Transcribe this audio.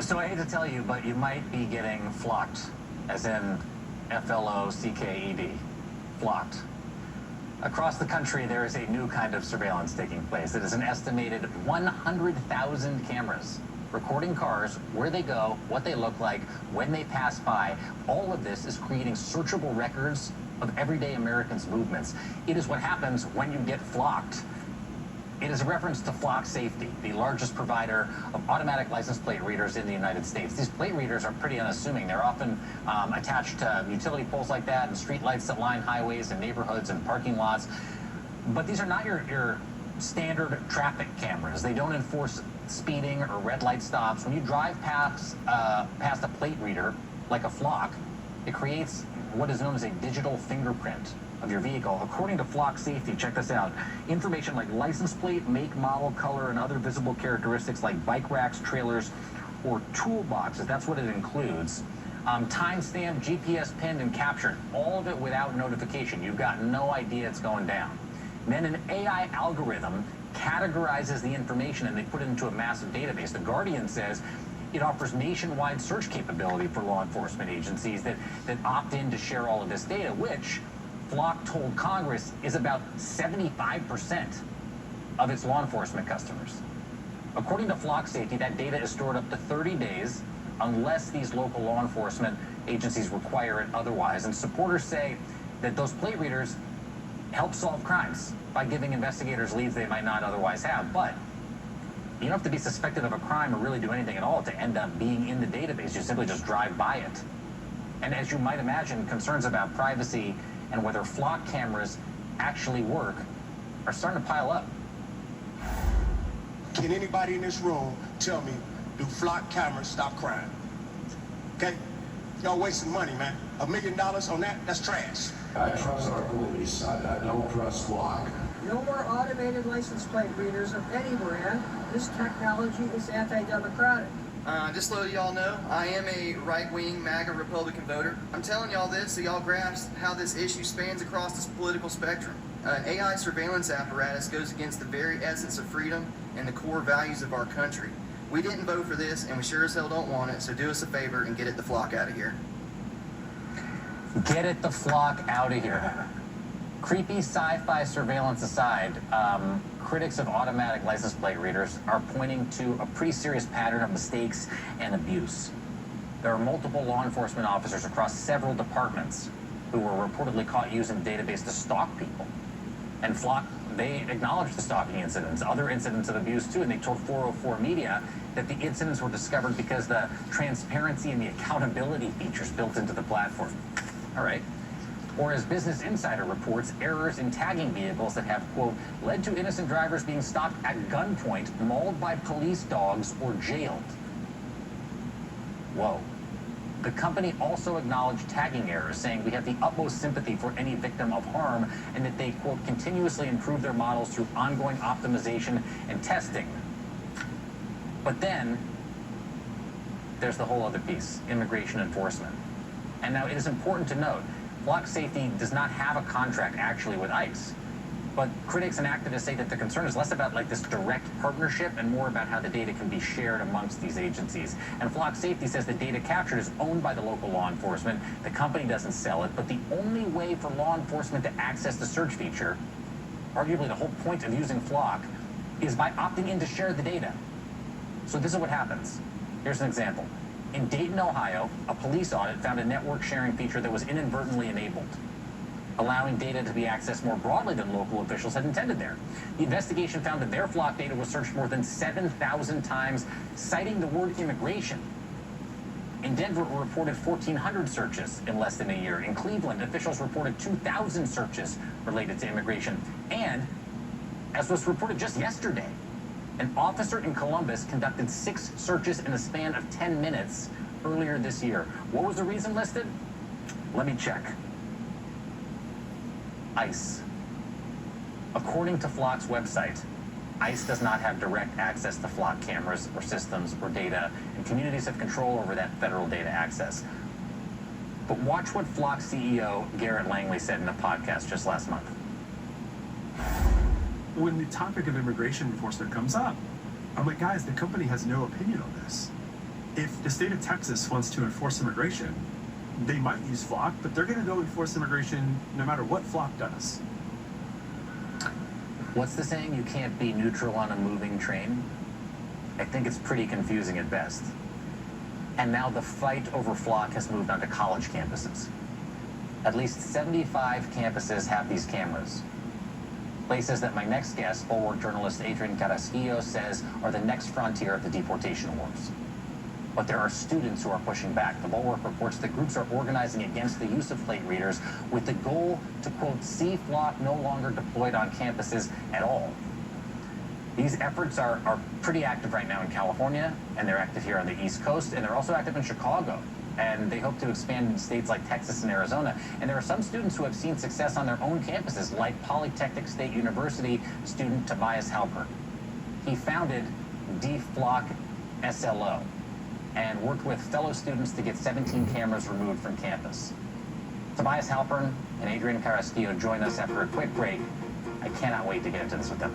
So I hate to tell you, but you might be getting flocked, as in Flocked. Flocked. Across the country, there is a new kind of surveillance taking place. It is an estimated 100,000 cameras recording cars, where they go, what they look like, when they pass by. All of this is creating searchable records of everyday Americans' movements. It is what happens when you get flocked. It is a reference to Flock Safety, the largest provider of automatic license plate readers in the United States. These plate readers are pretty unassuming. They're often attached to utility poles like that and street lights that line highways and neighborhoods and parking lots. But these are not your standard traffic cameras. They don't enforce speeding or red light stops. When you drive past a plate reader, like a Flock, it creates what is known as a digital fingerprint of your vehicle. According to Flock Safety, check this out, information like license plate, make, model, color, and other visible characteristics like bike racks, trailers, or toolboxes, that's what it includes. Timestamped, GPS pinned, and captured, all of it without notification. You've got no idea it's going down. Then an AI algorithm categorizes the information and they put it into a massive database. The Guardian says it offers nationwide search capability for law enforcement agencies that opt in to share all of this data, which Flock told Congress is about 75% of its law enforcement customers. According to Flock Safety, that data is stored up to 30 days unless these local law enforcement agencies require it otherwise. And supporters say that those plate readers help solve crimes by giving investigators leads they might not otherwise have. But you don't have to be suspected of a crime or really do anything at all to end up being in the database. You simply just drive by it. And as you might imagine, concerns about privacy and whether Flock cameras actually work are starting to pile up. Can anybody in this room tell me, do Flock cameras stop crime? Okay? Y'all wasting money, man. $1 million on that, that's trash. I trust our police. I don't trust Flock. No more automated license plate readers of any brand. This technology is anti-democratic. Just to let y'all know, I am a right-wing MAGA Republican voter. I'm telling y'all this so y'all grasp how this issue spans across this political spectrum. An AI surveillance apparatus goes against the very essence of freedom and the core values of our country. We didn't vote for this, and we sure as hell don't want it, so do us a favor and get it the Flock out of here. Get it the Flock out of here. Creepy sci-fi surveillance aside, critics of automatic license plate readers are pointing to a pretty serious pattern of mistakes and abuse. There are multiple law enforcement officers across several departments who were reportedly caught using the database to stalk people. And Flock, they acknowledged the stalking incidents, other incidents of abuse too, and they told 404 Media that the incidents were discovered because the transparency and the accountability features built into the platform. All right. Or as Business Insider reports, errors in tagging vehicles that have, quote, led to innocent drivers being stopped at gunpoint, mauled by police dogs, or jailed. Whoa. The company also acknowledged tagging errors, saying we have the utmost sympathy for any victim of harm, and that they, quote, continuously improve their models through ongoing optimization and testing. But then, there's the whole other piece, immigration enforcement. And now it is important to note, Flock Safety does not have a contract actually with ICE. But critics and activists say that the concern is less about like this direct partnership and more about how the data can be shared amongst these agencies. And Flock Safety says the data captured is owned by the local law enforcement. The company doesn't sell it, but the only way for law enforcement to access the search feature, arguably the whole point of using Flock, is by opting in to share the data. So this is what happens. Here's an example. In Dayton, Ohio, a police audit found a network sharing feature that was inadvertently enabled, allowing data to be accessed more broadly than local officials had intended there. The investigation found that their Flock data was searched more than 7,000 times, citing the word immigration. In Denver, it reported 1,400 searches in less than a year. In Cleveland, officials reported 2,000 searches related to immigration. And, as was reported just yesterday, an officer in Columbus conducted 6 searches in a span of 10 minutes earlier this year. What was the reason listed? Let me check. ICE. According to Flock's website, ICE does not have direct access to Flock cameras or systems or data, and communities have control over that federal data access. But watch what Flock CEO Garrett Langley said in a podcast just last month. When the topic of immigration enforcement comes up, I'm like, guys, the company has no opinion on this. If the state of Texas wants to enforce immigration, they might use flock, but they're going to go enforce immigration no matter what flock does. What's the saying? You can't be neutral on a moving train? I think it's pretty confusing at best. And now the fight over flock has moved onto college campuses. At least 75 campuses have these cameras. Places that my next guest, forward journalist Adrian Carrasquillo, says are the next frontier of the deportation wars. But there are students who are pushing back. The Bulwark reports that groups are organizing against the use of plate readers with the goal to, quote, see flock no longer deployed on campuses at all. These efforts are pretty active right now in California, and they're active here on the East Coast, and they're also active in Chicago. And they hope to expand in states like Texas and Arizona. And there are some students who have seen success on their own campuses, like Polytechnic State University student Tobias Halpern. He founded DFlock SLO and worked with fellow students to get 17 cameras removed from campus. Tobias Halpern and Adrian Carrasquillo join us after a quick break. I cannot wait to get into this with them.